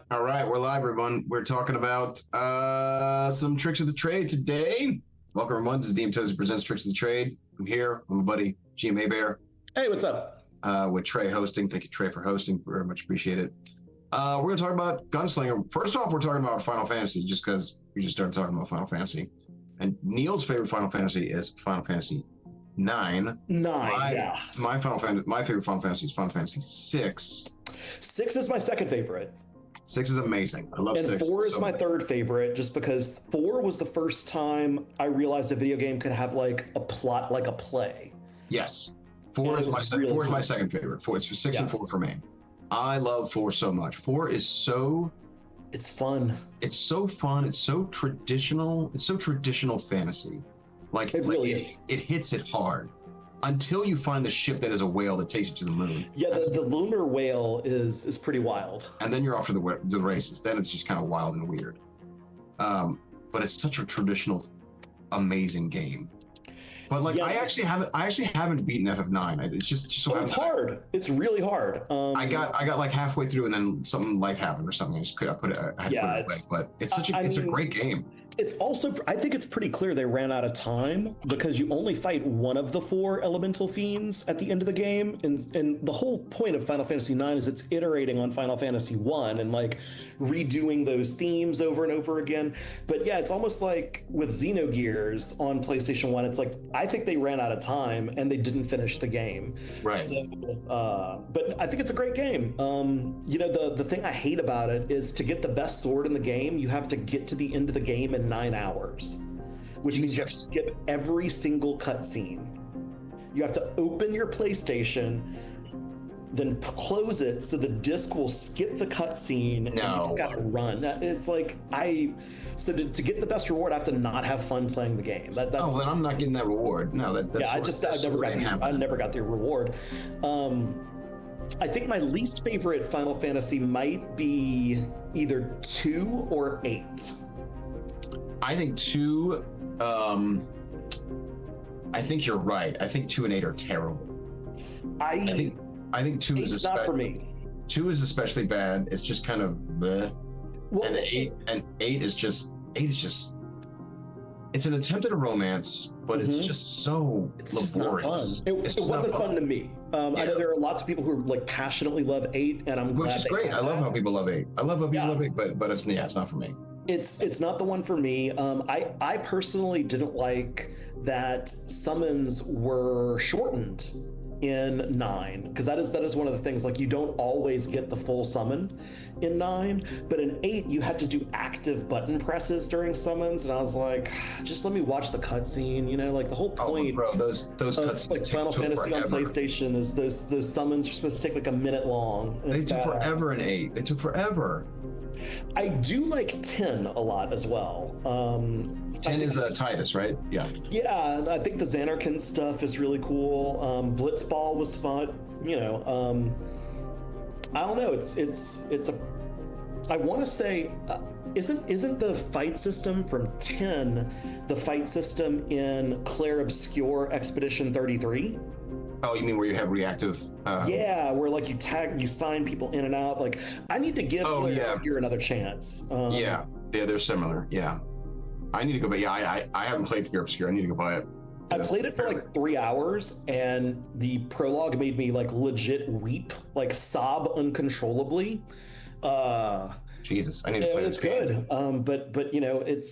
All right, we're live, everyone. We're talking about some tricks of the trade today. Welcome, everyone. This is DM Tauzy presents Tricks of the Trade. I'm here with my buddy GM Hebert. Hey, what's up? With Trey hosting. Thank you, Trey, for hosting. Very much appreciate it. We're going to talk about Gunslinger. First off, we're talking about Final Fantasy, just because we just started talking about Final Fantasy. And Neil's favorite Final Fantasy is Final Fantasy 9. Yeah. My favorite Final Fantasy is Final Fantasy 6. 6 is my second favorite. 6 is amazing. I love 6. And 4 is my third favorite, just because 4 was the first time I realized a video game could have like a plot like a play. Yes. 4 is my second favorite. 6 and 4 for me. I love 4 so much. 4 is so... It's fun. It's so fun. It's so traditional. It's so traditional fantasy. Like, it really is. It hits it hard. Until you find the ship that is a whale that takes you to the moon. Yeah, the lunar whale is pretty wild. And then you're off to the races. Then it's just kind of wild and weird. But it's such a traditional, amazing game. But like, I actually haven't beaten FF9. It's just so it's hard. It's really hard. I got like halfway through, and then something life happened or something. I had to put it away. But it's a great game. It's also, I think it's pretty clear they ran out of time, because you only fight one of the 4 elemental fiends at the end of the game. And the whole point of Final Fantasy IX is it's iterating on Final Fantasy I and like redoing those themes over and over again. But yeah, it's almost like with Xenogears on PlayStation 1, it's like, I think they ran out of time and they didn't finish the game. Right. So, but I think it's a great game. You know, the thing I hate about it is to get the best sword in the game, you have to get to the end of the game in 9 hours, which means you have to skip every single cutscene. You have to open your PlayStation, then close it so the disc will skip the cutscene, and you just gotta run. It's like, so to get the best reward, I have to not have fun playing the game. Then I'm not getting that reward. No, I never got the reward. I think my least favorite Final Fantasy might be either 2 or 8. I think 2, I think you're right. I think 2 and 8 are terrible. I think 2 is not for me. 2 is especially bad. It's just kind of bleh. Well, and 8 is just it's an attempt at a romance, but it's just so laborious. It wasn't fun to me. I know there are lots of people who like passionately love 8, and I'm glad. Which is great. I love how people love 8. Love 8, but it's not for me. It's not the one for me. I personally didn't like that summons were shortened in 9, because that is one of the things, like, you don't always get the full summon in 9, but in 8 you had to do active button presses during summons, and I was like, just let me watch the cutscene, you know, like the whole point. Bro, those cutscenes like Final Fantasy on PlayStation is those summons are supposed to take like a minute long. They took forever in 8. They took forever. I do like 10 a lot as well. 10 is Titus, right? Yeah. Yeah, I think the Xanarkin stuff is really cool. Blitzball was fun. You know, I don't know. It's a. I want to say, isn't the fight system from 10 the fight system in Claire Obscure Expedition 33? Oh, you mean where you have reactive? Yeah, where like you sign people in and out. Like, I need to give Claire Obscure another chance. Yeah, they're similar. Yeah, I need to go. But yeah, I haven't played Claire Obscure. I need to go buy it. I played it for like 3 hours, and the prologue made me like legit weep, like sob uncontrollably. Jesus, I need to play this game. It's good. But you know, it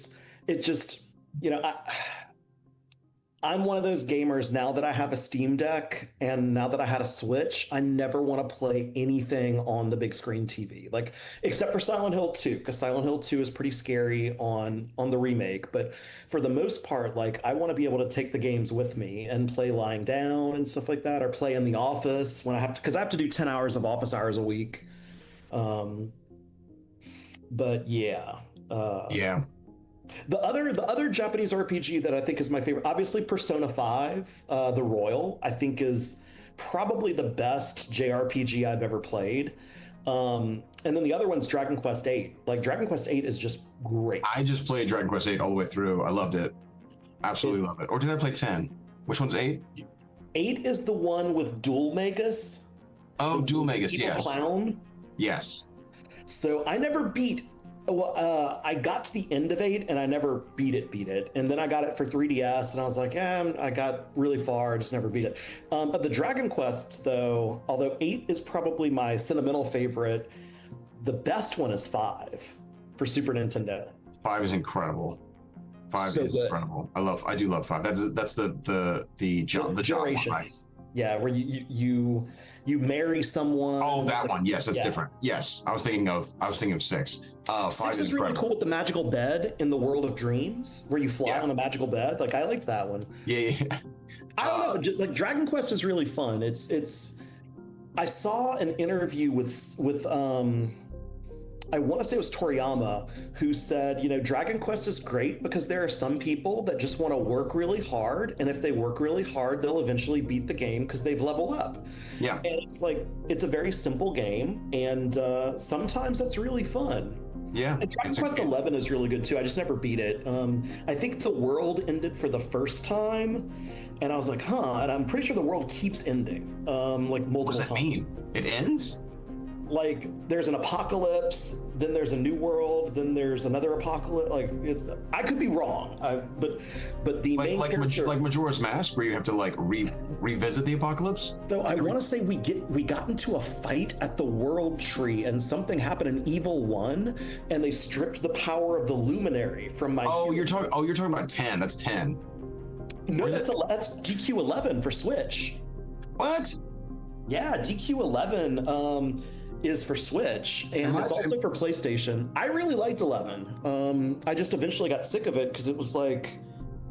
just, you know, I'm one of those gamers now that I have a Steam Deck and now that I had a Switch, I never want to play anything on the big screen TV, like, except for Silent Hill 2, because Silent Hill 2 is pretty scary on the remake. But for the most part, like, I want to be able to take the games with me and play lying down and stuff like that, or play in the office when I have to, because I have to do 10 hours of office hours a week. But yeah. Yeah. The other Japanese RPG that I think is my favorite, obviously Persona 5, The Royal, I think is probably the best JRPG I've ever played. And then the other one's Dragon Quest VIII. Like, Dragon Quest VIII is just great. I just played Dragon Quest VIII all the way through. I loved it. Absolutely love it. Or did I play 10? Which one's 8? 8 is the one with Dual Magus. Oh, Dual Magus, Evil yes. Clown. Yes. So I never beat. Well, I got to the end of 8 and I never beat it. And then I got it for 3DS and I was like, I got really far, I just never beat it. But the Dragon Quests, though, although 8 is probably my sentimental favorite, the best one is 5 for Super Nintendo. 5 is incredible. 5 So is good. incredible. I do love 5. That's the job Generations. Yeah, where you marry someone. Oh, that one. Yes, that's different. Yes, I was thinking of 6. 6 5 is really cool with the magical bed in the world of dreams, where you fly on a magical bed. Like, I liked that one. Yeah. I don't know, but like Dragon Quest is really fun. It's. I saw an interview with I want to say it was Toriyama, who said, Dragon Quest is great because there are some people that just want to work really hard, and if they work really hard, they'll eventually beat the game because they've leveled up. Yeah. And it's like, it's a very simple game, and sometimes that's really fun. Yeah. And Dragon Quest 11 is really good too. I just never beat it. I think the world ended for the first time, and I was like, and I'm pretty sure the world keeps ending, like multiple times. What does that mean? It ends? Like, there's an apocalypse, then there's a new world, then there's another apocalypse. Like, I could be wrong, but the main character, like Majora's Mask, where you have to like revisit the apocalypse. So I want to say we got into a fight at the World Tree, and something happened in Evil 1, and they stripped the power of the Luminary from my. You're talking about 10. That's 10. No, that's DQ11 for Switch. What? Yeah, DQ11 is for Switch, and it's also for PlayStation. I really liked 11. I just eventually got sick of it because it was like,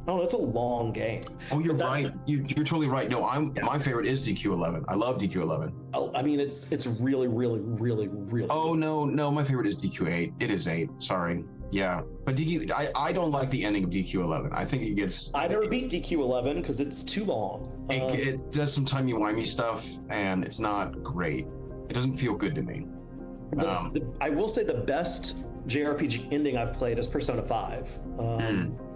it's a long game. Oh, you're right. You're totally right. No, my favorite is DQ11. I love DQ11. Oh, I mean, it's really, really, really, really. Oh, no, my favorite is DQ8. It is 8. Sorry. Yeah, but I don't like the ending of DQ11. I think it gets. I never beat DQ11 because it's too long. It does some timey-wimey stuff, and it's not great. It doesn't feel good to me. I will say the best JRPG ending I've played is Persona 5.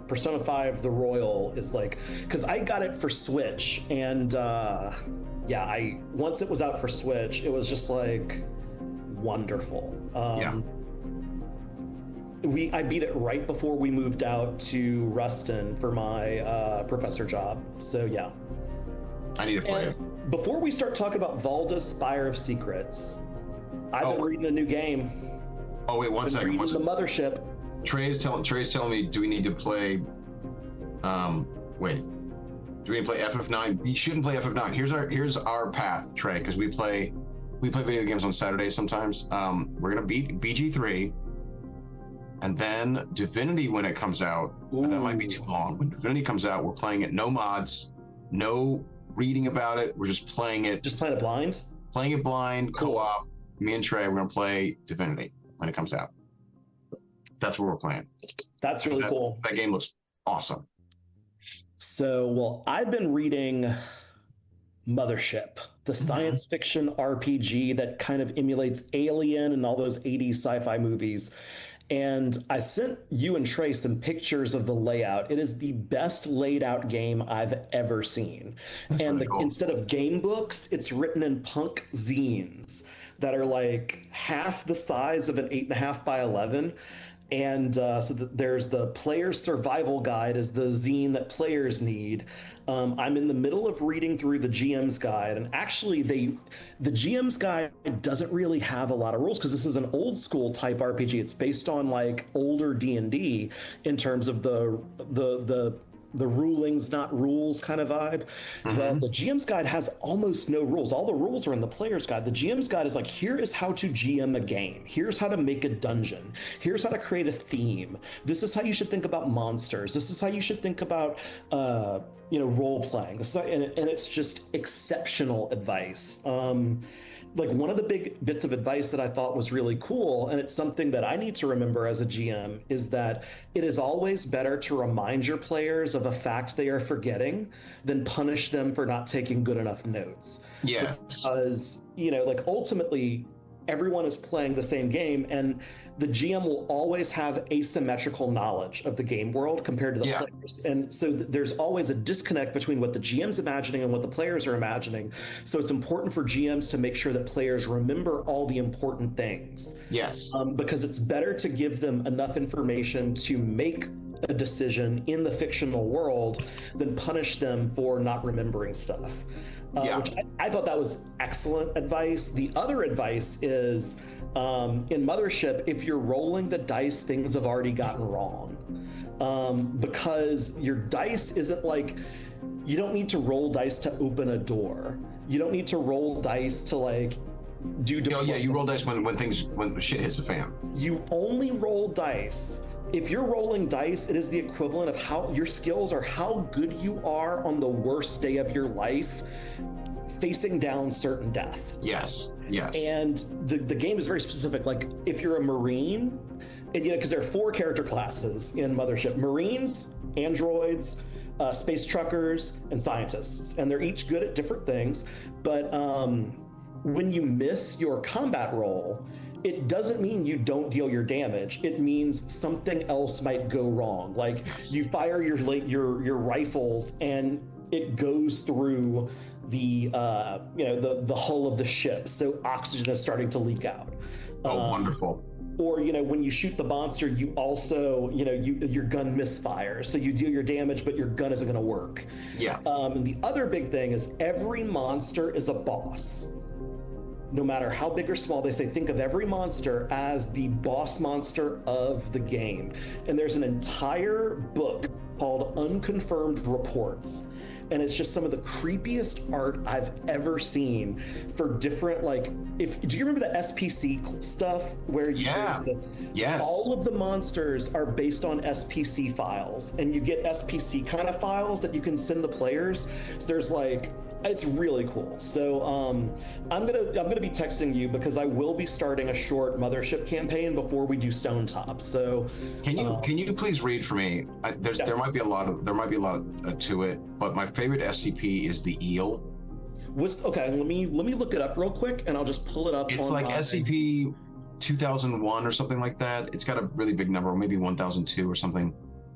Persona 5 The Royal is like, because I got it for Switch, and once it was out for Switch, it was just like wonderful. I beat it right before we moved out to Ruston for my professor job. So yeah. I need to play it. Before we start talking about Valda Spire of Secrets, I've been reading a new game. Oh wait, one second. The Mothership. Trey's telling me, do we need to play? Do we need to play FF9? You shouldn't play FF9. Here's our path, Trey, because we play video games on Saturdays sometimes. We're gonna beat BG3, and then Divinity when it comes out. And that might be too long. When Divinity comes out, we're playing it no mods, no reading about it. We're just playing it. Just playing it blind? Playing it blind, cool. Co-op. Me and Trey, we're going to play Divinity when it comes out. That's what we're playing. That's really cool. That game looks awesome. So, I've been reading Mothership, the science fiction RPG that kind of emulates Alien and all those 80s sci-fi movies. And I sent you and Trey some pictures of the layout. It is the best laid out game I've ever seen. That's and really cool. Instead of game books, it's written in punk zines that are like half the size of an 8.5 by 11. And there's the player's survival guide is the zine that players need. I'm in the middle of reading through the GM's guide, and actually the GM's guide doesn't really have a lot of rules because this is an old school type RPG. It's based on like older D&D in terms of the rulings, not rules kind of vibe. Well, the GM's guide has almost no rules. All the rules are in the player's guide. The GM's guide is like, here is how to GM a game. Here's how to make a dungeon. Here's how to create a theme. This is how you should think about monsters. This is how you should think about, role playing. And it's just exceptional advice. Like one of the big bits of advice that I thought was really cool, and it's something that I need to remember as a GM, is that it is always better to remind your players of a fact they are forgetting than punish them for not taking good enough notes. Yeah. Because, ultimately, everyone is playing the same game, and the GM will always have asymmetrical knowledge of the game world compared to the Yeah. players. And so there's always a disconnect between what the GM's imagining and what the players are imagining. So it's important for GMs to make sure that players remember all the important things. Yes. Because it's better to give them enough information to make a decision in the fictional world than punish them for not remembering stuff. Which I thought that was excellent advice. The other advice is in Mothership, if you're rolling the dice, things have already gotten wrong. Because your dice isn't like, you don't need to roll dice to open a door. You don't need to roll dice to like do. Oh yeah, you roll dice when shit hits the fan. You only roll dice. If you're rolling dice, it is the equivalent of how your skills are, how good you are on the worst day of your life, facing down certain death. Yes. And the game is very specific. Like if you're a Marine, and because there are 4 character classes in Mothership: Marines, androids, space truckers, and scientists, and they're each good at different things. But when you miss your combat roll, it doesn't mean you don't deal your damage. It means something else might go wrong. Like you fire your rifles and it goes through the the hull of the ship, so oxygen is starting to leak out. Wonderful. Or when you shoot the monster, you also your gun misfires, so you deal your damage, but your gun isn't going to work. Yeah. And the other big thing is every monster is a boss. No matter how big or small, they say think of every monster as the boss monster of the game. And there's an entire book called Unconfirmed Reports. And it's just some of the creepiest art I've ever seen for different, do you remember the SPC stuff where Yes. all of the monsters are based on SPC files, and you get SPC kind of files that you can send the players. So there's it's really cool. So I'm gonna be texting you because I will be starting a short Mothership campaign before we do Stone Top. So can you please read for me? There might be a lot to it, but my favorite SCP is the eel. Okay? Let me look it up real quick, and I'll just pull it up. It's like SCP 2001 or something like that. It's got a really big number, maybe 1002 or something.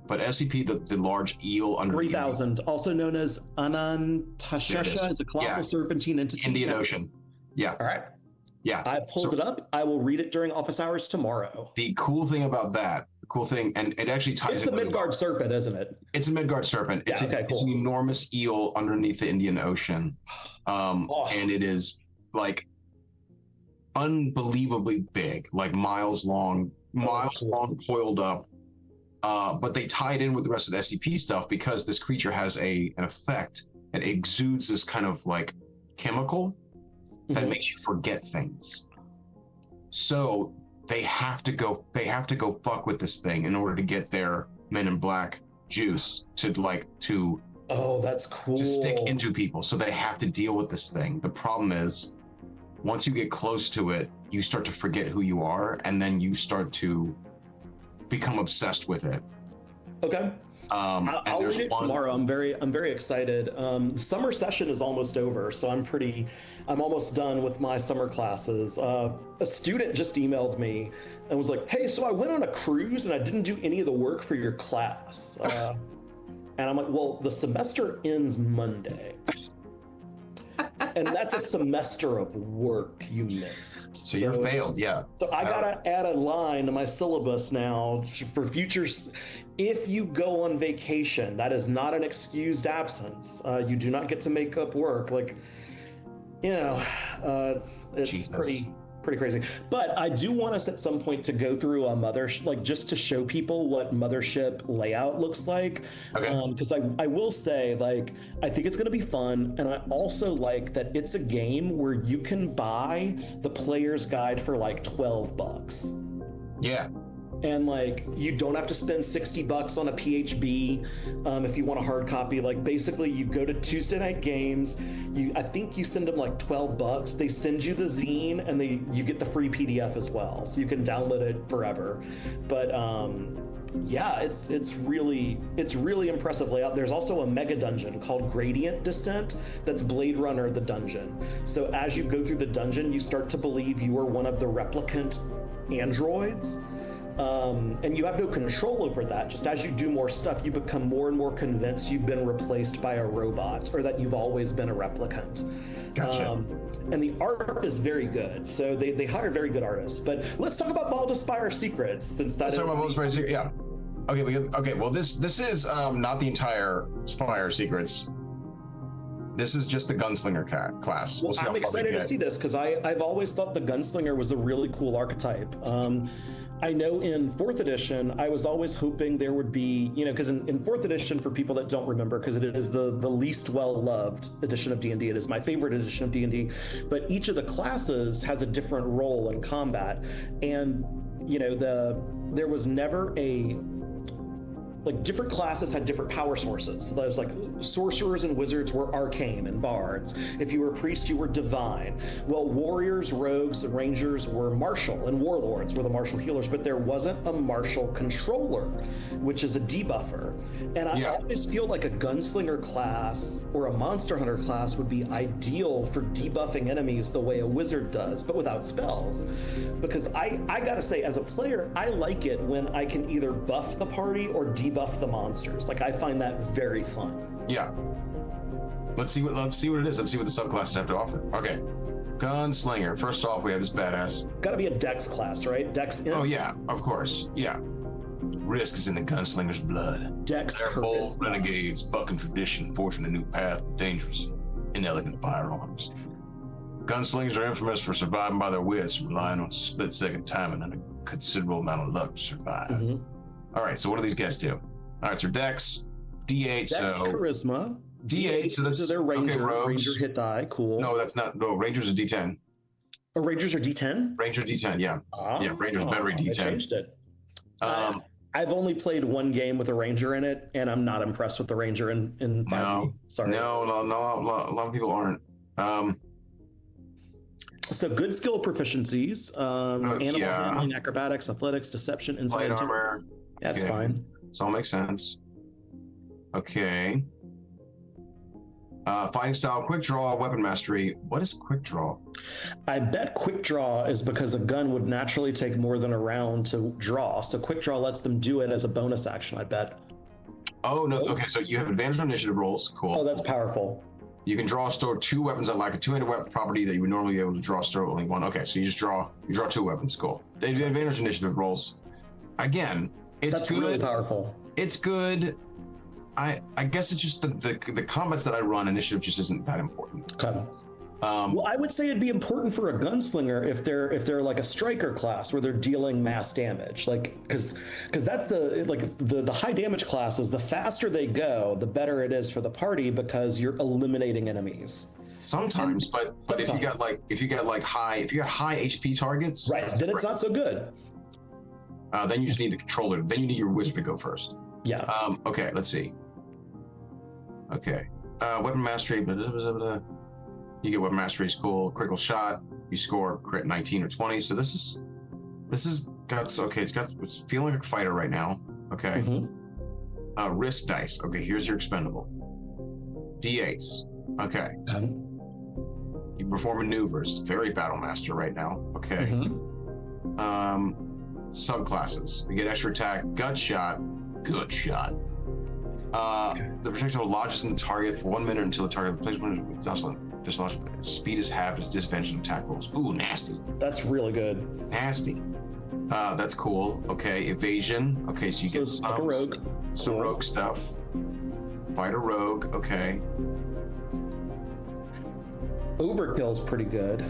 But SCP, the large eel under 3000, also known as Anantashesha, is a colossal serpentine entity. Indian Ocean. Yeah. All right. Yeah. I pulled it up. I will read it during office hours tomorrow. The cool thing about that, and it actually ties It's the Midgard serpent, isn't it? It's a Midgard serpent. It's an enormous eel underneath the Indian Ocean. And it is unbelievably big, like miles long, coiled up. But they tie it in with the rest of the SCP stuff because this creature has an effect. It exudes this kind of chemical that makes you forget things. So they have to go fuck with this thing in order to get their Men in Black juice to oh, that's cool, to stick into people. So they have to deal with this thing. The problem is, once you get close to it, you start to forget who you are, and then you start to become obsessed with it. Okay. I'll read it tomorrow. I'm very excited. Summer session is almost over, so I'm almost done with my summer classes. A student just emailed me and was like, "Hey, so I went on a cruise and I didn't do any of the work for your class." And I'm like, "Well, the semester ends Monday." And that's a semester of work you missed. So you're failed, yeah. So I gotta add a line to my syllabus now for futures. If you go on vacation, that is not an excused absence. You do not get to make up work. It's pretty crazy. But I do want us at some point to go through a just to show people what Mothership layout looks like. Okay. Because I will say, I think it's going to be fun, and I also like that it's a game where you can buy the player's guide for $12. Yeah. And you don't have to spend $60 on a PHB if you want a hard copy. Basically, you go to Tuesday Night Games. I think you send them $12. They send you the zine, and you get the free PDF as well, so you can download it forever. But Yeah, it's really impressive layout. There's also a mega dungeon called Gradient Descent that's Blade Runner the dungeon. So as you go through the dungeon, you start to believe you are one of the replicant androids. And you have no control over that. Just as you do more stuff, you become more and more convinced you've been replaced by a robot or that you've always been a replicant. Gotcha. And the art is very good. So they hire very good artists. But let's talk about Valda Spire Secrets, since that Let's talk about Valda Spire Secrets. Yeah. Okay. Okay. Well, this is not the entire Spire Secrets. This is just the gunslinger class. Well, I'm excited to see this because I've always thought the gunslinger was a really cool archetype. I know in 4th edition, I was always hoping there would be, because in 4th edition, for people that don't remember, because it is the least well-loved edition of D&D, it is my favorite edition of D&D, but each of the classes has a different role in combat. And, there was never different classes had different power sources. So there was sorcerers and wizards were arcane and bards. If you were a priest, you were divine. Well, warriors, rogues, and rangers were martial, and warlords were the martial healers, but there wasn't a martial controller, which is a debuffer. And I always feel like a gunslinger class or a monster hunter class would be ideal for debuffing enemies the way a wizard does, but without spells. Because I gotta say, as a player, I like it when I can either buff the party or debuff the monsters. I find that very fun. Yeah. Let's see what it is. Let's see what the subclasses have to offer. Okay. Gunslinger. First off, we have this badass. Gotta be a Dex class, right? Dex imps? Oh yeah, of course. Yeah. Risk is in the gunslinger's blood. Dex They're bold renegades, bucking tradition, forging a new path of dangerous, inelegant firearms. Gunslingers are infamous for surviving by their wits, relying on split-second timing and a considerable amount of luck to survive. Mm-hmm. All right, so what do these guys do? All right, so Dex, D8, Dex, charisma. D8, so that's their ranger, okay, ranger hit die, cool. No, that's not, no, Rangers are D10. Oh, Rangers are D10? Ranger D10, yeah. Yeah, Rangers better be D10. I changed it. I've only played one game with a ranger in it, and I'm not impressed with the ranger in 5e. No, sorry. No, a lot of people aren't. So good skill proficiencies, animal handling, acrobatics, athletics, deception, insight, light armor. That's fine. This all makes sense. Okay. Fighting style, quick draw, weapon mastery. What is quick draw? I bet quick draw is because a gun would naturally take more than a round to draw. So quick draw lets them do it as a bonus action, I bet. Oh, no. Okay, so you have advantage on initiative rolls. Cool. Oh, that's powerful. You can draw or store 2 weapons that lack a 2-handed weapon property that you would normally be able to draw or store only 1. Okay, so you draw 2 weapons. Cool. They have advantage initiative rolls. Again, that's good. Really powerful. It's good. I guess it's just the combats that I run, initiative just isn't that important. Okay. Well, I would say it'd be important for a gunslinger if they're like a striker class where they're dealing mass damage, because that's the high damage classes. The faster they go, the better it is for the party because you're eliminating enemies. Sometimes, but if you got high HP targets, right? Then it's not so good. Then you just need the controller. Then you need your wizard to go first. Yeah. Okay. Let's see. Okay. Weapon mastery. Blah, blah, blah, blah. You get weapon mastery, cool. Critical shot. You score crit 19 or 20. So this is it's feeling like a fighter right now. Okay. Mm-hmm. Risk dice. Okay. Here's your expendable. D8s. Okay. You perform maneuvers. Very battle master right now. Okay. Mm-hmm. Subclasses. You get extra attack. Gut shot. Good shot. The projectile lodges in the target for 1 minute until the target placement is dislodged. Speed is halved as disadvantage on attack rolls. Ooh, nasty. That's really good. Nasty. That's cool. Okay, evasion. Okay, so you get some rogue stuff. Fight a rogue. Okay. Overkill's pretty good.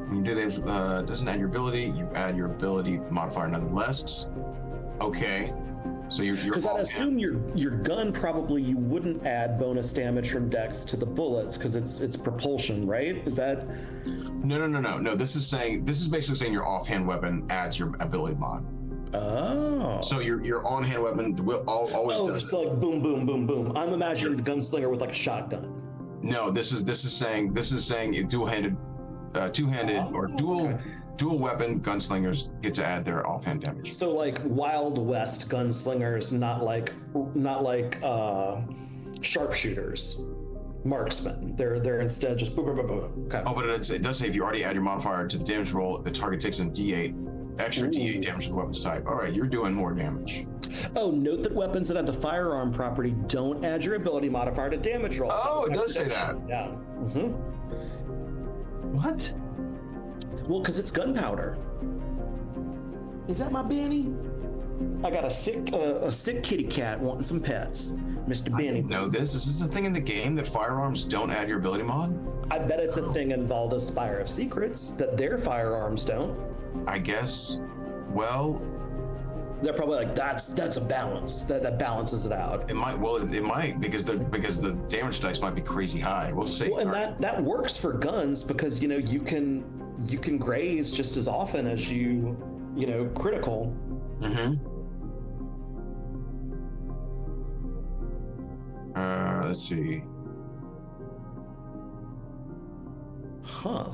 When you do this, doesn't add your ability. You add your ability modifier nonetheless. Okay. So you're because I'd assume your gun probably you wouldn't add bonus damage from Dex to the bullets because it's propulsion, right? Is that? No. This is basically saying your offhand weapon adds your ability mod. Oh. So your on-hand weapon will always does. So like boom, boom, boom, boom. I'm imagining the gunslinger with like a shotgun. No, this is saying dual-handed two-handed or dual Okay. dual weapon gunslingers get to add their offhand damage. So like Wild West gunslingers, not like sharpshooters, marksmen. They're instead just boom, boom, boom, boom. Okay. Oh, but it does say if you already add your modifier to the damage roll, the target takes a D8 extra D8 damage to the weapon's type. All right, you're doing more damage. Oh, note that weapons that have the firearm property don't add your ability modifier to damage roll. Oh, it does say that. Yeah. What? Well, because it's gunpowder. Is that my Benny? I got a sick kitty cat wanting some pets. Mr. I Benny. didn't know this. Is this a thing in the game that firearms don't add your ability mod? I bet it's a thing in Valda's Spire of Secrets that their firearms don't. I guess. Well, They're probably like, that's a balance. That balances it out. it might. Well, it might because the damage dice might be crazy high. We'll see. Well, and that works for guns because you can graze just as often as you critical. Let's see. Huh.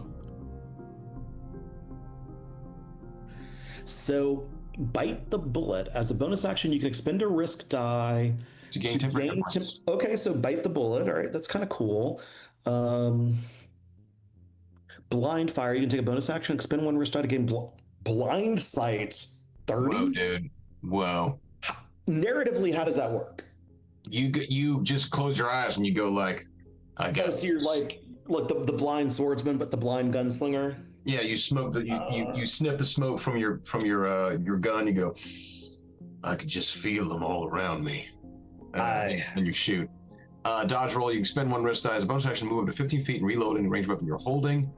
So, bite the bullet. As a bonus action, you can expend a risk die To gain temporary hit points. Okay, so bite the bullet. All right, that's kind of cool. Blind fire. You can take a bonus action, expend one risk die to gain blind sight. 30. Whoa, dude. Whoa. Narratively, how does that work? You just close your eyes and you go like, I Oh, guess. so you're like the blind swordsman, but the blind gunslinger. Yeah, you smoke the you sniff the smoke from your gun. You go, I could just feel them all around me. And you shoot. Dodge roll. You can spend one risk die as a bonus action, move up to 15 feet and reload any ranged weapon you're holding.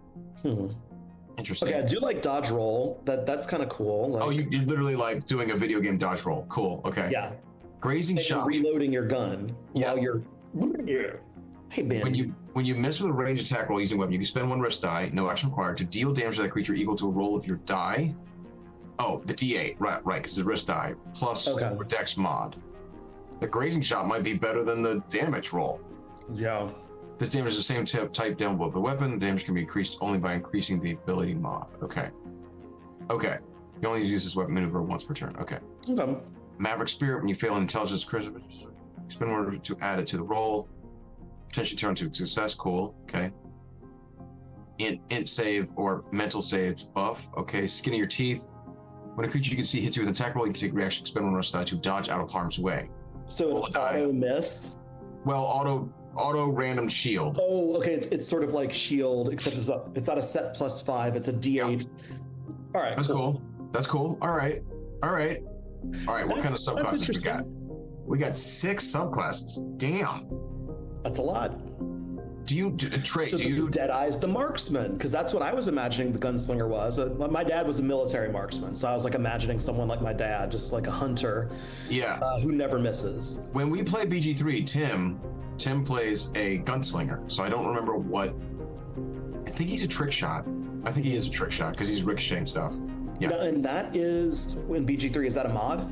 Interesting. Okay, I do like dodge roll. That's kind of cool. Like, Oh, you're literally like doing a video game dodge roll. Cool. Okay. yeah. Grazing And you're shot. reloading your gun while you're. Yeah. Hey Ben. When you miss with a ranged attack roll using a weapon, you can spend one risk die, no action required, to deal damage to that creature equal to a roll of your die. Oh, the D8, right, because it's a risk die plus your Dex mod. The grazing shot might be better than the damage roll. Yeah. This damage is the same type down below the weapon. The damage can be increased only by increasing the ability mod. Okay. You only use this weapon maneuver once per turn. Okay. Maverick Spirit, when you fail an intelligence charisma, spend one to add it to the roll. Potentially turn to success. Cool. Okay. Int save or mental saves buff. Okay. Skin of your teeth. When a creature you can see hits you with an attack roll, you can take reaction, spend one risk die to dodge out of harm's way. So an auto miss. Well, auto random shield. Oh, okay. It's sort of like shield, except it's not a set +5. It's a D8. Yeah. All right. That's cool. That's cool. All right. What kind of subclasses we got? We got 6 subclasses. Damn. That's a lot. Trey, So the Deadeye's the marksman, because that's what I was imagining the gunslinger was. My dad was a military marksman, so I was like imagining someone like my dad, just like a hunter. Yeah. Who never misses. When we play BG3, Tim plays a gunslinger, so I don't remember what. I think he's a trick shot. I think he is a trick shot because he's ricocheting stuff. Yeah. And that is in BG3. Is that a mod?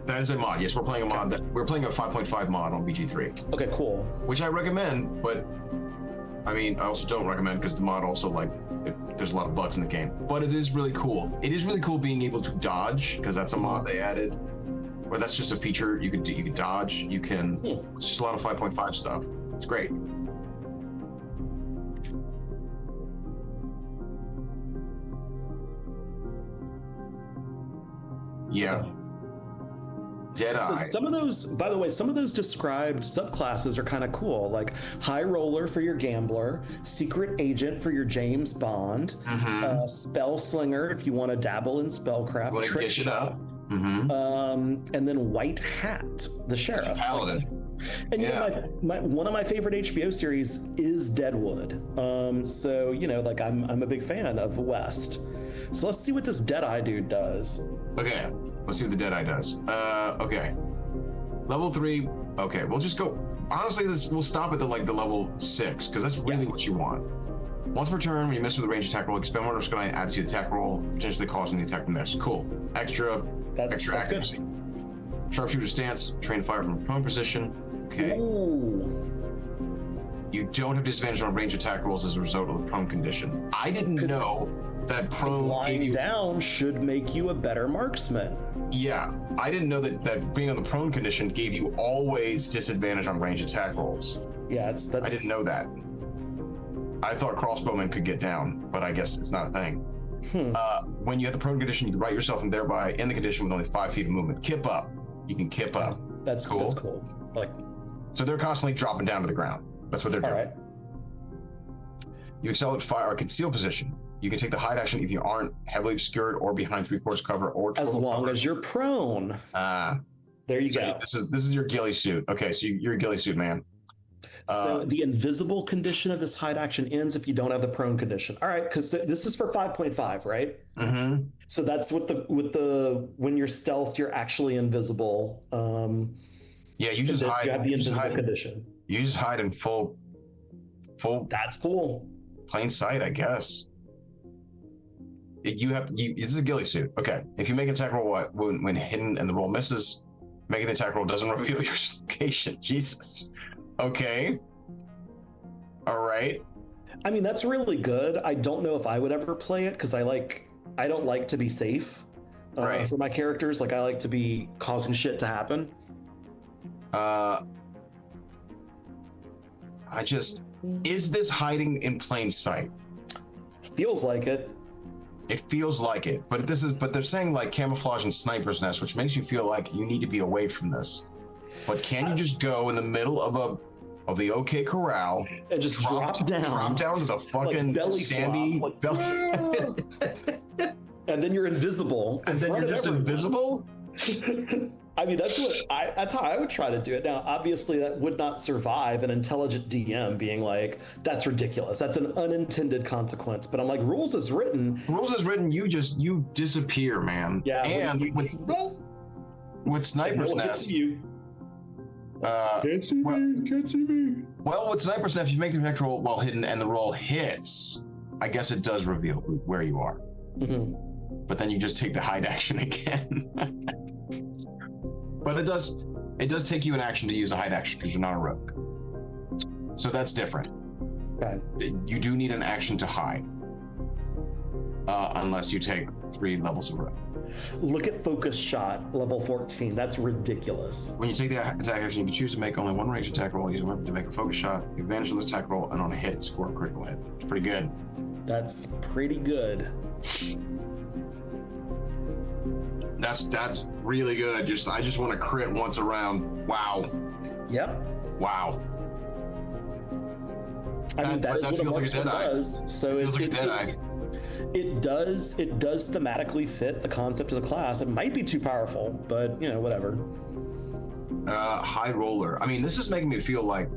That is a mod. Yes, we're playing a mod. We're playing a 5.5 mod on BG3. Okay, cool. Which I recommend, but I mean, I also don't recommend because the mod also there's a lot of bugs in the game. But it is really cool. It is really cool being able to dodge because that's a mod they added. Or that's just a feature you can dodge. You can. It's just a lot of 5.5 stuff. It's great. Yeah. Deadeye. So some of those, by the way, some of those described subclasses are kind of cool. Like High Roller for your Gambler, Secret Agent for your James Bond, Spell Slinger if you want to dabble in spellcraft, Trick Shot, and then White Hat, the Sheriff. Paladin. And you know, one of my favorite HBO series is Deadwood. So like I'm a big fan of West. So let's see what this Deadeye dude does. Okay, let's see what the Deadeye does. Okay, level 3. Okay, we'll just go. Honestly, we'll stop at the level 6 because that's really what you want. Once per turn, when you miss with a ranged attack roll, expend one risk die and add to the attack roll, potentially causing the attack to miss. Cool. Extra accuracy. Sharpshooter stance, train fire from a prone position. Okay. Ooh. You don't have disadvantage on range attack rolls as a result of the prone condition. I didn't know that prone lying gave you... down should make you a better marksman. Yeah, I didn't know that being on the prone condition gave you always disadvantage on range attack rolls. Yeah, that's... I didn't know that. I thought crossbowmen could get down, but I guess it's not a thing. When you have the prone condition, you can right yourself and thereby end the condition with only 5 feet of movement. Kip up. You can kip up. That's cool. That's cool. Like, so they're constantly dropping down to the ground. That's what they're doing. All right. You excel at fire or conceal position. You can take the hide action if you aren't heavily obscured or behind 3/4 cover or as long cover. as you're prone. There you go. This is your ghillie suit. Okay, so you're a ghillie suit man. So the invisible condition of this hide action ends if you don't have the prone condition. All right, because this is for 5.5, right? Mm-hmm. So that's with the when you're stealthed, you're actually invisible. Yeah, you just hide. You have the invisible condition. You just hide in full. That's cool. Plain sight, I guess. This is a ghillie suit. Okay, if you make an attack roll when hidden and the roll misses, making the attack roll doesn't reveal your location. Jesus. Okay. All right. I mean, that's really good. I don't know if I would ever play it because I don't like to be safe for my characters. Like, I like to be causing shit to happen. Is this hiding in plain sight? Feels like it. It feels like it, but they're saying like camouflage and sniper's nest, which makes you feel like you need to be away from this. But can you just go in the middle of the OK Corral and just drop down to the fucking like sandy belly? And then you're invisible. And then you're just invisible? I mean, that's how I would try to do it. Now, obviously, that would not survive an intelligent DM being like, "That's ridiculous. That's an unintended consequence." But I'm like, rules is written. You disappear, man. Yeah. And with Sniper's Nest. Can't see me. Well, with Sniper's Nest, if you make the attack roll while hidden and the roll hits, I guess it does reveal where you are. Mm-hmm. But then you just take the hide action again. But it does take you an action to use a hide action because you're not a rogue. So that's different. Okay. You do need an action to hide. Unless you take 3 levels of rogue. Look at focus shot, level 14. That's ridiculous. When you take the attack action, you can choose to make only 1 range attack roll using a weapon to make a focus shot. You advantage on the attack roll, and on a hit, score a critical hit. It's pretty good. That's pretty good. That's really good. I just want to crit once around. Wow. Yep. Wow. I mean, that is what a marksman does. So it feels like a Deadeye. It does thematically fit the concept of the class. It might be too powerful, but whatever. High roller. I mean, this is making me feel like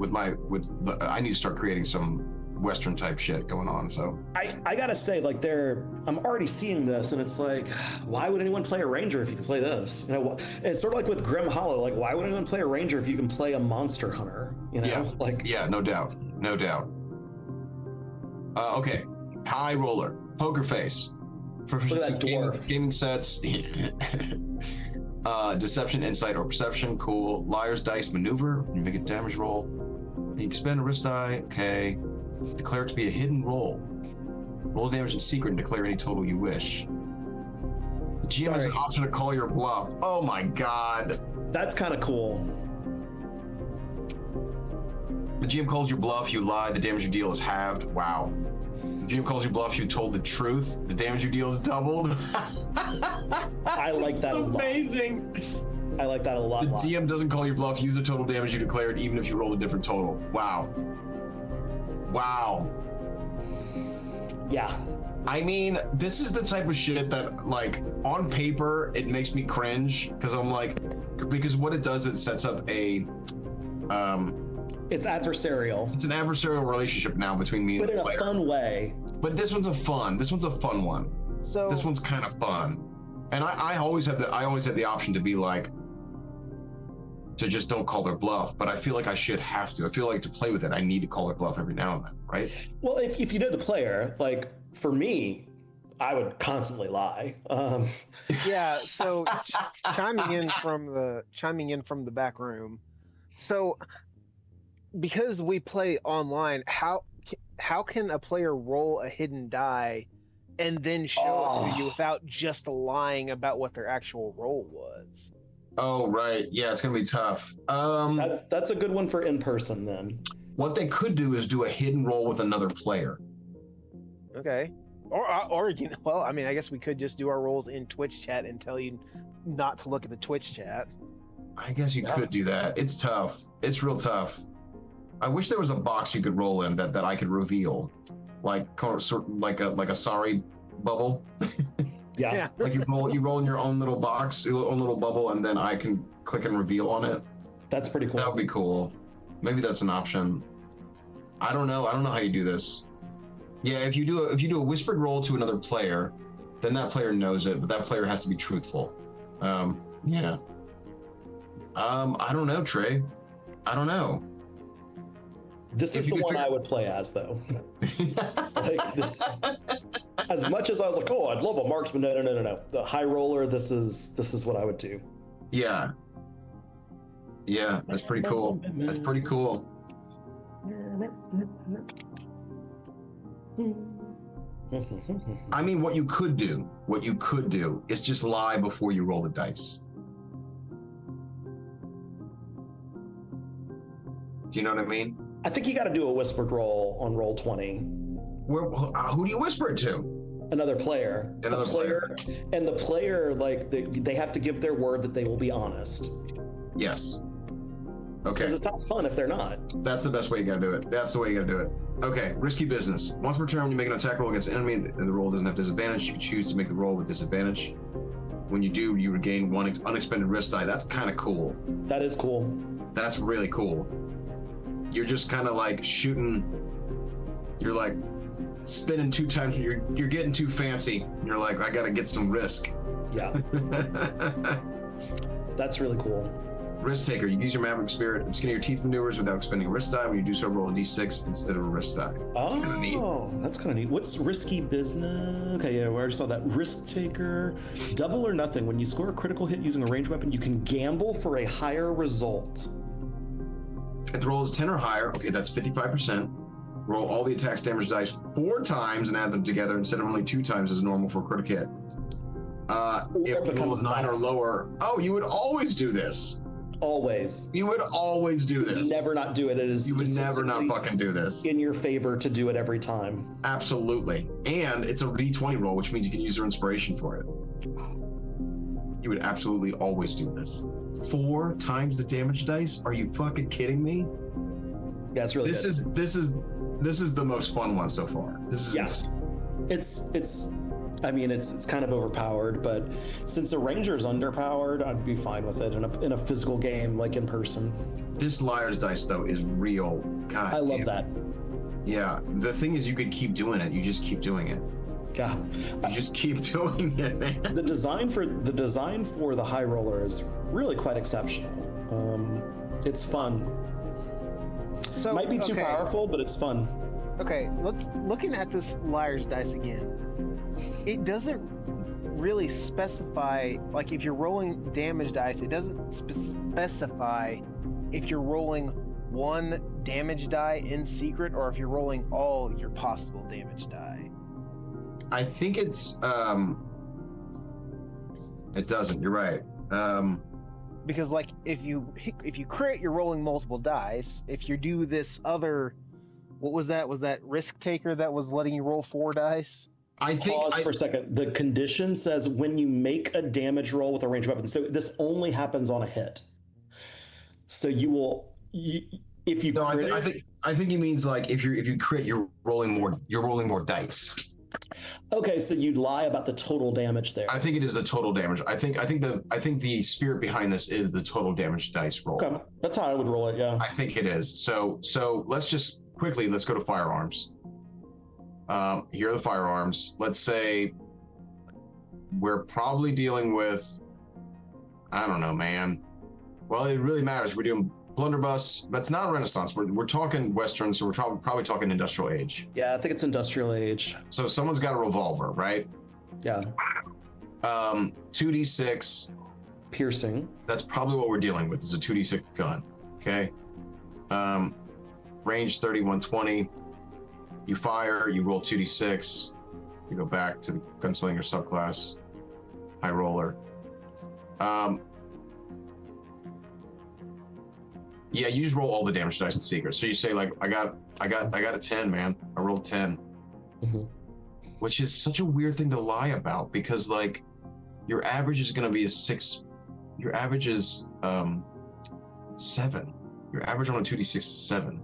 I need to start creating some Western type shit going on. So I gotta say, like, I'm already seeing this, and it's like, why would anyone play a ranger if you can play this? It's sort of like with Grim Hollow. Like, why would anyone play a ranger if you can play a monster hunter? Yeah, no doubt. Okay, high roller, poker face, proficiency gaming sets, deception, insight, or perception. Cool. Liar's dice maneuver. You make a damage roll. You can spend a wrist die. Okay. Declare it to be a hidden roll. Roll damage in secret and declare any total you wish. The GM has an option to call your bluff. Oh my god. That's kind of cool. The GM calls your bluff, you lie, the damage you deal is halved. Wow. The GM calls you bluff, you told the truth, the damage you deal is doubled. I like that a lot. Amazing. I like that a lot. The GM doesn't call your bluff, use the total damage you declared, even if you rolled a different total. Wow. Yeah. I mean, this is the type of shit that, like, on paper, it makes me cringe, because I'm like, because what it does, it sets up a, it's adversarial. It's an adversarial relationship now between me and the player. But in a fun way. But this one's a fun one. So this one's kind of fun. And I always have the option to be like, to just don't call their bluff, but I feel like I should have to. I feel like to play with it, I need to call their bluff every now and then, right? Well, if you know the player, like for me, I would constantly lie. Yeah. So chiming in from the back room. So because we play online, how can a player roll a hidden die and then show it to you without just lying about what their actual roll was? Oh, right. Yeah, it's gonna be tough. That's a good one for in person then. What they could do is do a hidden roll with another player. Okay. Or you know, well, I mean, I guess we could just do our rolls in Twitch chat and tell you not to look at the Twitch chat. I guess you could do that. It's tough. It's real tough. I wish there was a box you could roll in that I could reveal, like sort of like a sorry bubble. Yeah. Like you roll in your own little box, your own little bubble, and then I can click and reveal on it. That's pretty cool. That would be cool. Maybe that's an option. I don't know how you do this. Yeah, if you do a whispered roll to another player, then that player knows it, but that player has to be truthful. Yeah. I don't know, Trey. I don't know. This is the one I would play as, though. Like this, as much as I was like, oh, I'd love a marksman. No. The high roller. This is what I would do. Yeah. Yeah, that's pretty cool. That's pretty cool. I mean, what you could do is just lie before you roll the dice. Do you know what I mean? I think you got to do a whispered roll on roll 20. Who do you whisper it to? Another player. Another player. And the player, like, they have to give their word that they will be honest. Yes. Okay. Because it's not fun if they're not. That's the best way you gotta do it. That's the way you gotta do it. Okay, risky business. Once per turn, when you make an attack roll against an enemy and the roll doesn't have disadvantage, you can choose to make the roll with disadvantage. When you do, you regain one unexpended risk die. That's kind of cool. That is cool. That's really cool. You're just kind of like shooting. You're like spinning 2 times. You're getting too fancy. You're like, I gotta get some risk. Yeah. That's really cool. Risk taker. You use your Maverick Spirit and skin your teeth maneuvers without expending a risk die. When you do so, roll a d6 instead of a risk die. Oh, that's kind of neat. What's risky business? Okay, yeah, we already saw that. Risk taker. Double or nothing. When you score a critical hit using a ranged weapon, you can gamble for a higher result. If the roll is 10 or higher, okay, that's 55%. Roll all the attack's damage dice 4 times and add them together instead of only 2 times as normal for a critical hit. If the roll is 9 or lower, you would always do this. Always. You would always do this. You would never not do it. It is. You would never not fucking do this. In your favor to do it every time. Absolutely. And it's a d20 roll, which means you can use your inspiration for it. You would absolutely always do this. 4 times the damage dice? Are you fucking kidding me? Yeah, it's really good. This is the most fun one so far. This is It's I mean, it's kind of overpowered, but since the Ranger's underpowered, I'd be fine with it in a physical game, like in person. This liar's dice, though, is real. God, I love that. Yeah, the thing is, you could keep doing it. You just keep doing it. Yeah, you just keep doing it, man. The design for the high roller is really quite exceptional. It's fun. So might be too powerful, but it's fun. Okay, looking at this liar's dice again. It doesn't really specify, like if you're rolling damage dice, it doesn't specify if you're rolling 1 damage die in secret or if you're rolling all your possible damage die. I think it's it doesn't. You're right. Because like if you crit, you're rolling multiple dice. If you do this other, what was that? Was that risk taker that was letting you roll 4 dice? Pause for a second. The condition says when you make a damage roll with a ranged weapon. So this only happens on a hit. So if you crit, I think he means like if you crit, you're rolling more dice. Okay, so you'd lie about the total damage there. I think it is the total damage. I think the spirit behind this is the total damage dice roll. Okay, that's how I would roll it. Yeah, I think it is. So let's just quickly go to firearms. Here are the firearms. Let's say we're probably dealing with, I don't know, man. Well, it really matters. We're doing blunderbuss. That's not Renaissance. We're talking Western, so we're probably talking Industrial Age. Yeah, I think it's Industrial Age. So someone's got a revolver, right? Yeah. 2d6. Piercing. That's probably what we're dealing with, is a 2d6 gun. Okay. range 30, 120. You fire, you roll 2d6. You go back to the gunslinger subclass, high roller. Yeah, you just roll all the damage dice in secret. So you say like, I got a 10, man. I rolled 10. Mm-hmm. Which is such a weird thing to lie about, because like your average is going to be a 6. Your average is 7. Your average on a 2d6 is 7.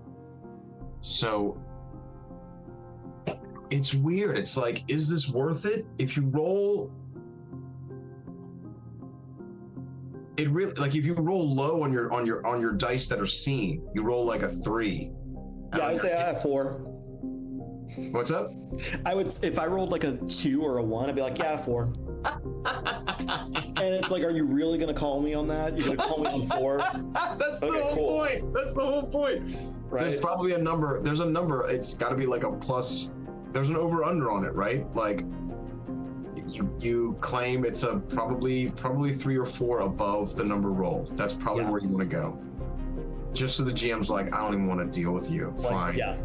So it's weird. It's like, is this worth it? If you roll, it really, like if you roll low on your dice that are seen, you roll like a 3. Yeah, I would say I have 4. What's up? If I rolled like a 2 or a 1, I'd be like, yeah, 4. And it's like, are you really gonna call me on that? You're gonna call me on 4? That's the whole point. That's the whole point. Right. There's probably a number. There's a number. It's got to be like a plus. There's an over under on it, right? Like you claim it's a probably 3 or 4 above the number rolled. That's probably where you want to go. Just so the GM's like, I don't even want to deal with you. Like, fine. Yeah.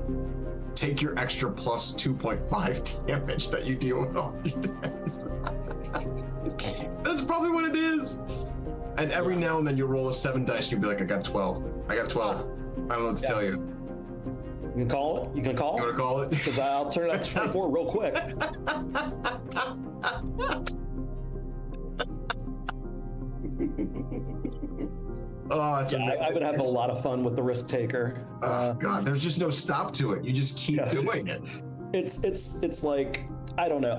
Take your extra plus 2.5 damage that you deal with all your dice. That's probably what it is. And every now and then you roll a 7 dice and you'll be like, I got 12. I got 12. I don't know what to tell you. You can call it? You can call it? You want to call it? Because I'll turn it up to 24 real quick. Oh, it's I would have a lot of fun with the risk taker. Oh God, there's just no stop to it. You just keep doing it. It's like, I don't know.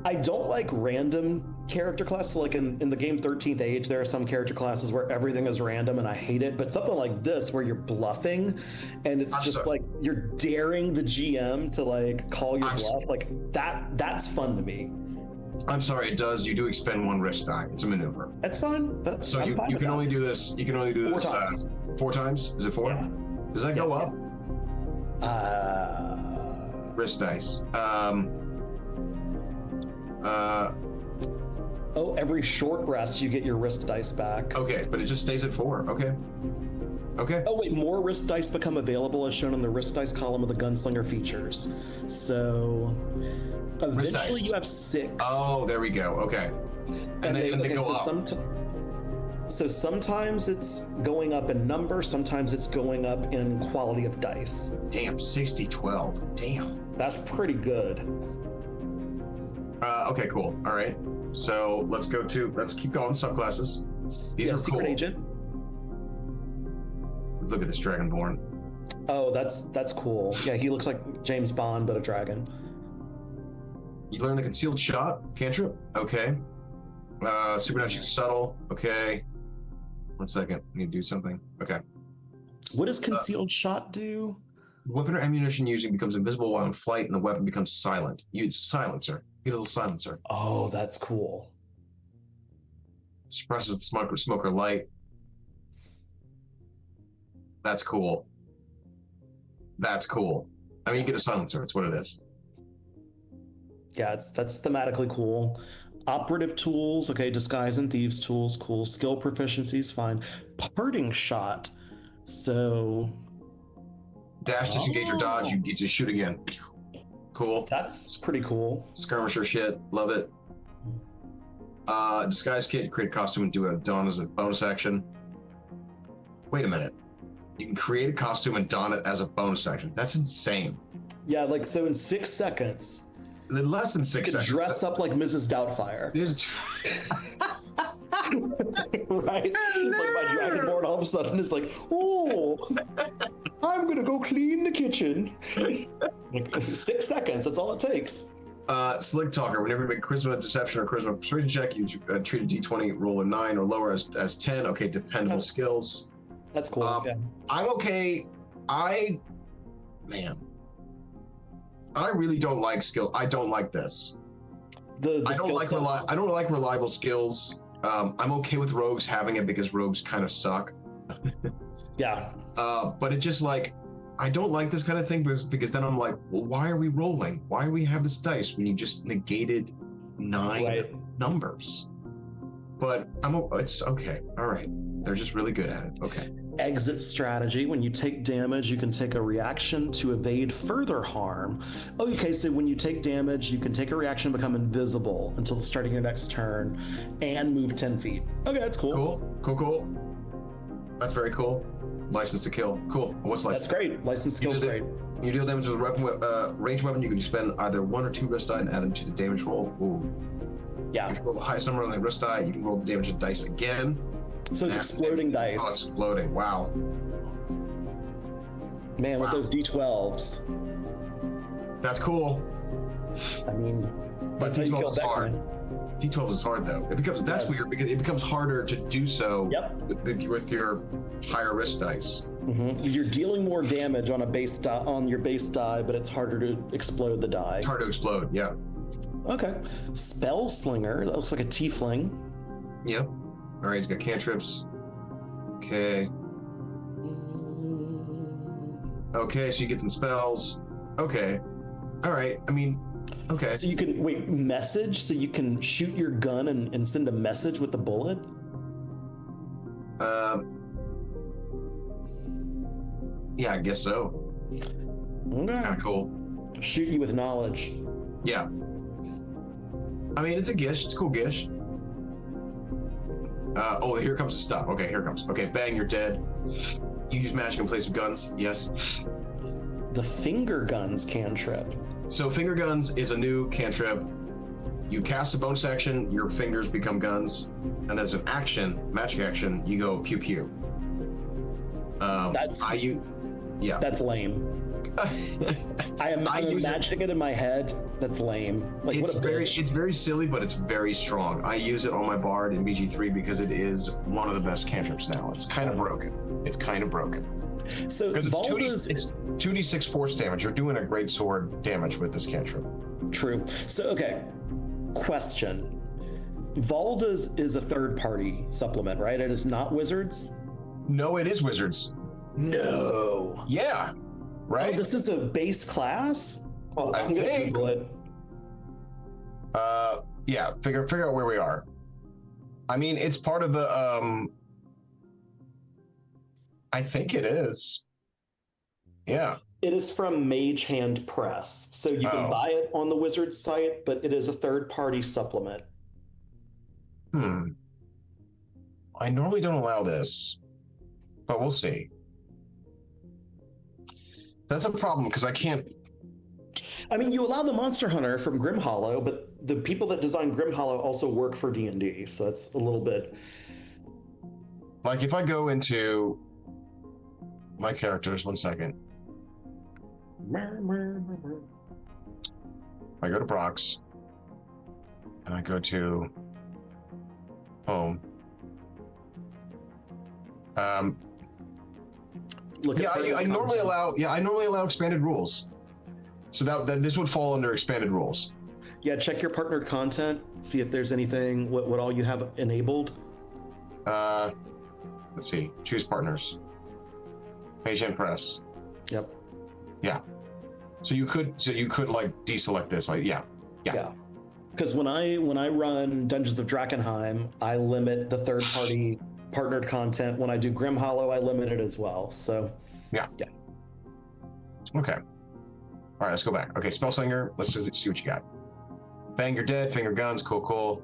I don't like random character classes. Like in the game 13th Age, there are some character classes where everything is random and I hate it. But something like this where you're bluffing and it's just like you're daring the GM to like call your bluff, like that's fun to me. I'm sorry, it does. You do expend 1 risk die. It's a maneuver. That's fun. So you can only do this. You can only do 4 this times. 4 times. Is it 4? Yeah. Does that go up? Risk dice. Every short rest you get your risk dice back. Okay, but it just stays at 4. Okay. Oh wait, more risk dice become available as shown in the risk dice column of the gunslinger features. So eventually you have 6. Oh, there we go. Okay. And they go up. So sometimes it's going up in number, sometimes it's going up in quality of dice. Damn, 60-12. Damn. That's pretty good. Okay, cool. All right. So let's keep going. Subclasses. These are Secret cool. Agent. Look at this Dragonborn. Oh, that's cool. Yeah, he looks like James Bond, but a dragon. You learn the concealed shot cantrip. Okay. Supernaturally subtle. Okay. 1 second. I need to do something. Okay. What does concealed shot do? Weapon or ammunition using becomes invisible while in flight, and the weapon becomes silent. It's a silencer. You get a little silencer. Oh, that's cool. Suppresses the smoke or light. That's cool. That's cool. I mean, you get a silencer. It's what it is. Yeah, that's thematically cool. Operative tools, okay, disguise and thieves tools, cool. Skill proficiencies, fine. Parting shot. So Dash, disengage, or dodge. You get to shoot again. Cool. That's pretty cool. Skirmisher shit. Love it. Disguise kit. Create a costume and do a don as a bonus action. Wait a minute. You can create a costume and don it as a bonus action. That's insane. Yeah, like so in 6 seconds. In less than 6 You could seconds. dress up like Mrs. Doubtfire. Right? Like my Dragonborn all of a sudden is like, oh, I'm gonna go clean the kitchen. Like 6 seconds, that's all it takes. Slick Talker. Whenever you make charisma, deception, or charisma persuasion check, you treat a d20 roll a 9 or lower as 10. Okay, dependable skills. That's cool. Yeah. I'm okay. I really don't like skill. I don't like this. I don't like reliable skills. I'm okay with rogues having it because rogues kind of suck. Yeah. But it just like, I don't like this kind of thing because then I'm like, well, why are we rolling? Why do we have this dice when you just negated 9 numbers? But it's okay. All right. They're just really good at it. Okay. Exit strategy. When you take damage, you can take a reaction to evade further harm. Okay, so when you take damage, you can take a reaction and become invisible until starting your next turn and move 10 feet. Okay, that's cool. Cool. That's very cool. License to kill. Cool. What's license? That's great. License skill's great. You deal damage with a ranged weapon. You can spend either 1 or 2 risk die and add them to the damage roll. Ooh. Yeah. You can roll the highest number on the risk die. You can roll the damage dice again. So it's exploding dice. Oh, it's exploding. Wow. Man, with those D12s. That's cool. I mean, But that's how you D12 kill is hard. D12 is hard though. That's weird because it becomes harder to do so with your higher risk dice. Mm-hmm. You're dealing more damage on your base die, but it's harder to explode the die. It's hard to explode, yeah. Okay. Spell Slinger. That looks like a tiefling. Yep. All right, he's got cantrips. Okay. Okay, so you get some spells. Okay. All right. I mean, okay. So you can message. So you can shoot your gun and send a message with the bullet. Yeah, I guess so. Okay. Kind of cool. Shoot you with knowledge. Yeah. I mean, it's a gish. It's a cool gish. Oh, here comes the stuff. Okay, here it comes. Okay, bang, you're dead. You use magic in place of guns. Yes. The finger guns cantrip. So finger guns is a new cantrip. You cast a bonus action, your fingers become guns, and as an action, magic action, you go pew pew. That's lame. I'm imagining it in my head. That's lame. Like, it's very silly, but it's very strong. I use it on my bard in BG3 because it is one of the best cantrips now. It's kind of broken. So because it's 2d6 force damage. You're doing a great sword damage with this cantrip. True. So okay, question. Valda's is a third-party supplement, right? It is not Wizards? No, it is Wizards. No. Yeah. Right? Oh, this is a base class? Oh, I think. Google it. Yeah, figure out where we are. I mean, it's part of the I think it is. Yeah. It is from Mage Hand Press. So you can buy it on the Wizards site, but it is a third-party supplement. I normally don't allow this, but we'll see. That's a problem because I can't. I mean, you allow the Monster Hunter from Grim Hollow, but the people that design Grim Hollow also work for D&D, so it's a little bit. Like if I go into my characters, 1 second. I go to Brock's, and I go to home. I normally allow expanded rules. So that this would fall under expanded rules. Yeah, check your partnered content, see if there's anything, what all you have enabled. Let's see, choose partners. Mage and Press. Yep. Yeah. So you could like deselect this, like yeah. Because when I run Dungeons of Drakkenheim, I limit the third-party partnered content. When I do Grim Hollow, I limit it as well. So yeah. Okay. All right, let's go back. Okay, Spell Slinger. Let's just see what you got. Bang, you're dead. Finger guns. Cool.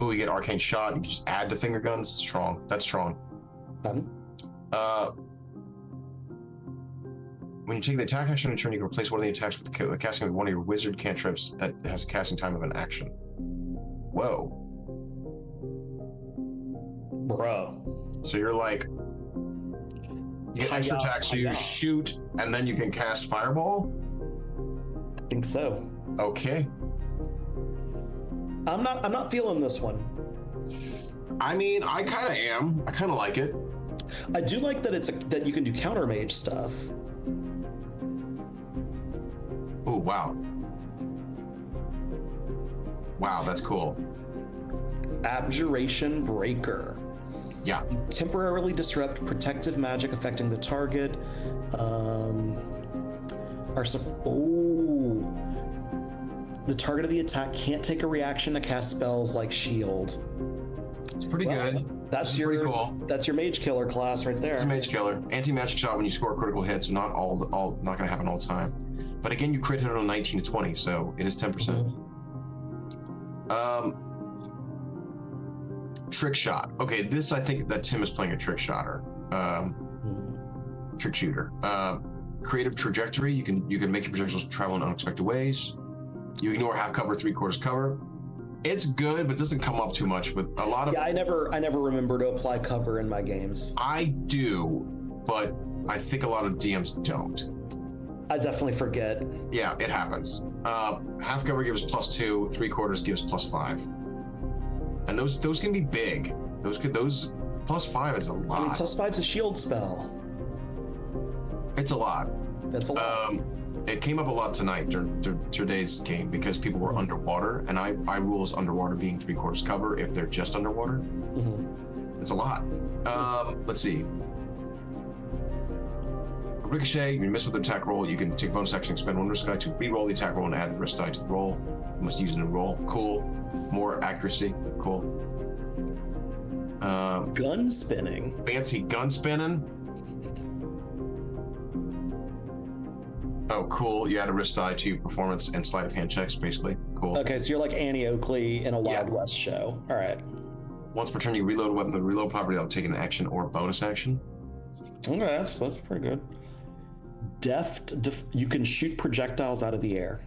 Ooh, you get Arcane Shot. You can just add to finger guns. Strong. That's strong. Done. When you take the attack action in turn, you can replace one of the attacks with the casting of one of your wizard cantrips that has a casting time of an action. Whoa. Bro. So you're like, you get extra attack, so you shoot, and then you can cast Fireball? I think so. Okay. I'm not feeling this one. I mean, I kind of am. I kind of like it. I do like that that you can do counter mage stuff. Oh, wow. Wow, that's cool. Abjuration Breaker. Yeah. You temporarily disrupt protective magic affecting the target. The target of the attack can't take a reaction to cast spells like Shield. It's pretty good. That's is your pretty cool. That's your mage killer class right there. It's a mage killer. Anti-magic shot when you score critical hits, not not going to happen all the time. But again, you crit hit on 19 to 20, so it is 10%. Trick shot. Okay, this I think that Tim is playing a trick shotter. Trick shooter. Creative trajectory. You can make your projectiles travel in unexpected ways. You ignore half cover, 3/4 cover. It's good, but it doesn't come up too much with a lot of. Yeah, I never remember to apply cover in my games. I do, but I think a lot of DMs don't. I definitely forget. Yeah, it happens. Half cover gives +2, 3/4 gives +5, and those can be big. Those +5 is a lot. I mean, +5's a shield spell. It's a lot. That's a lot. It came up a lot tonight during today's game because people were underwater, and I rule as underwater being 3/4 cover if they're just underwater. It's a lot. Let's see. Ricochet, you miss with the attack roll. You can take bonus action, expend one risk die to re-roll the attack roll and add the risk die to the roll. You must use a new roll. Cool. More accuracy. Cool. Gun spinning. Fancy gun spinning. Oh, cool. You add a risk die to performance and sleight of hand checks, basically. Cool. Okay, so you're like Annie Oakley in a Wild West show. All right. Once per turn, you reload a weapon with a reload property that'll take an action or bonus action. Okay, that's pretty good. You can shoot projectiles out of the air.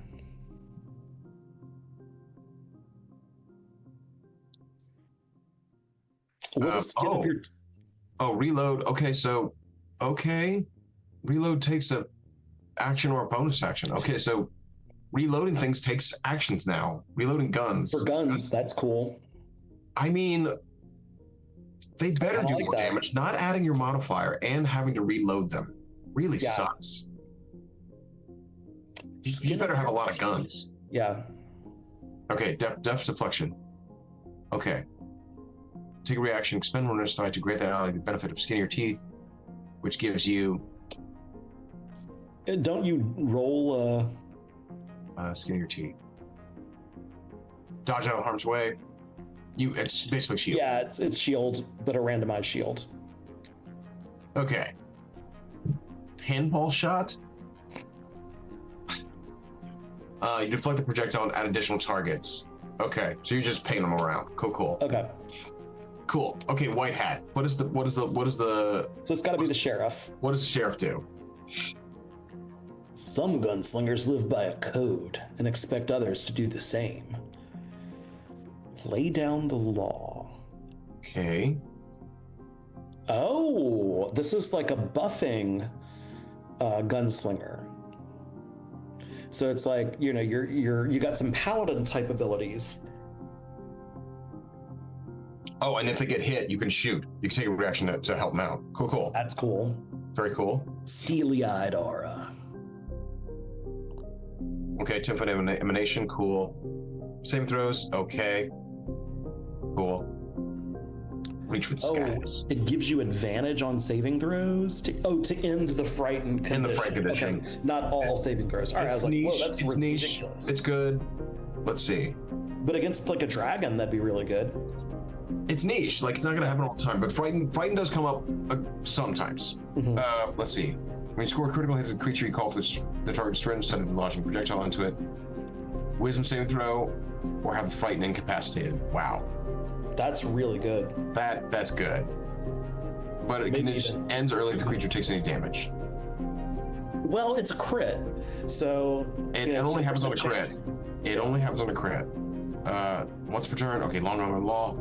Reload. Okay, reload takes a action or a bonus action. Okay, so reloading things takes actions now. Reloading guns. For guns, that's cool. I mean, they better do like more that. damage. Not adding your modifier and having to reload them really sucks. You better have a lot of guns. Yeah. Okay, depth deflection. Okay. Take a reaction, expend one risk die to grant that ally the benefit of skinnier teeth, which gives you. Don't you roll skinnier teeth. Dodge out of harm's way. It's basically shield. Yeah, it's shield, but a randomized shield. Okay. Pinball shot. You deflect the projectile and add additional targets. Okay, so you're just paying them around. Cool. Okay. Cool. Okay, white hat. What is the? So it's got to be the sheriff. What does the sheriff do? Some gunslingers live by a code and expect others to do the same. Lay down the law. Okay. Oh, this is like a buffing gunslinger. So it's like, you got some paladin type abilities. Oh, and if they get hit, you can shoot. You can take a reaction to help them out. Cool. That's cool. Very cool. Steely-eyed aura. Okay, 10-foot emanation. Cool. Saving throws. Okay. Cool. Reach with skies. It gives you advantage on saving throws to end the frightened condition. In the fright condition. Okay, not all saving throws. All right, I was niche. like, whoa, that's it's ridiculous. Niche. It's good. Let's see. But against like a dragon, that'd be really good. It's niche. Like, it's not going to happen all the time, but frightened does come up sometimes. Let's see. When you score critical hits, a creature you call for the target surrender instead of launching a projectile into it. Wisdom saving throw, or have the frightened incapacitated. Wow. That's really good. That's good. But it ends early if the creature takes any damage. Well, it's a crit, so it only happens on a crit. It only happens on a crit. Once per turn. Okay, long run law.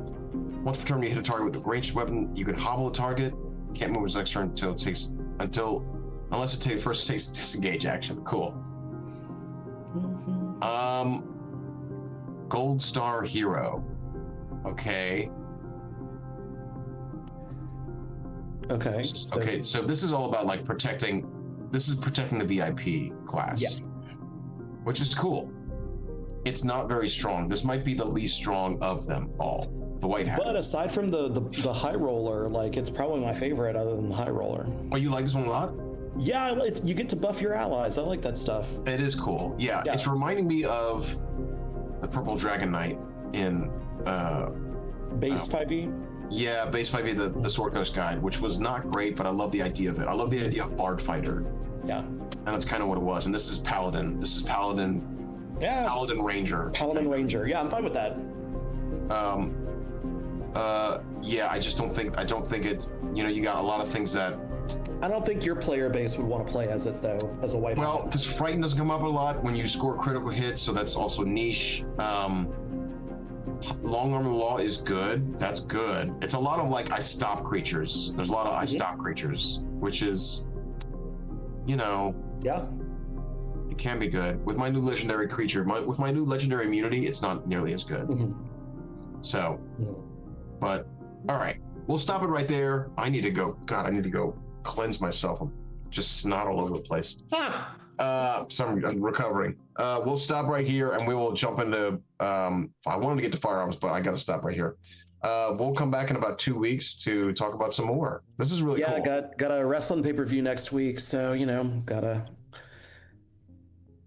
Once per turn, you hit a target with a ranged weapon. You can hobble a target. Can't move its next turn unless it first takes disengage action. Cool. Gold Star Hero. Okay. Okay. So this is all about like protecting. This is protecting the VIP class. Yeah. Which is cool. It's not very strong. This might be the least strong of them all. The white hat. But aside from the high roller, like it's probably my favorite other than the high roller. Oh, you like this one a lot? Yeah, you get to buff your allies. I like that stuff. It is cool. Yeah. It's reminding me of the Purple Dragon Knight in base 5e. Yeah, base might be the Sword Coast Guide, which was not great, but I love the idea of it. I love the idea of Bard Fighter. Yeah. And that's kind of what it was. And this is Paladin. This is Paladin. Yeah. Paladin Ranger. Paladin Ranger. Yeah, I'm fine with that. Yeah, I don't think it, you got a lot of things that. I don't think your player base would want to play as it, though, as a white hat. Well, because Frighten doesn't come up a lot when you score critical hits, so that's also niche. Long Arm of the Law is good. That's good. It's a lot of I stop creatures. There's a lot of I stop creatures, which is, Yeah. it can be good. With my new legendary creature, with my new legendary immunity, it's not nearly as good. So, but all right, we'll stop it right there. I need to go. God, I need to go cleanse myself. I'm just snot all over the place. I'm recovering. We'll stop right here and we will jump into, I wanted to get to firearms, but I got to stop right here. We'll come back in about 2 weeks to talk about some more. This is really cool. Yeah, got a wrestling pay-per-view next week, so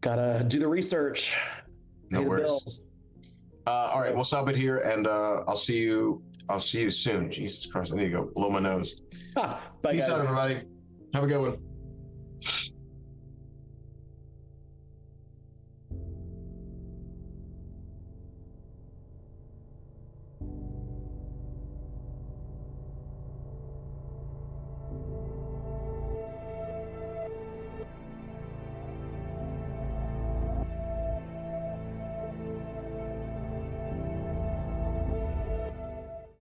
gotta do the research. No pay the worries. bills. All right, we'll stop it here and I'll see you soon. Jesus Christ, I need to go blow my nose. Bye, Peace guys. out, everybody. Have a good one.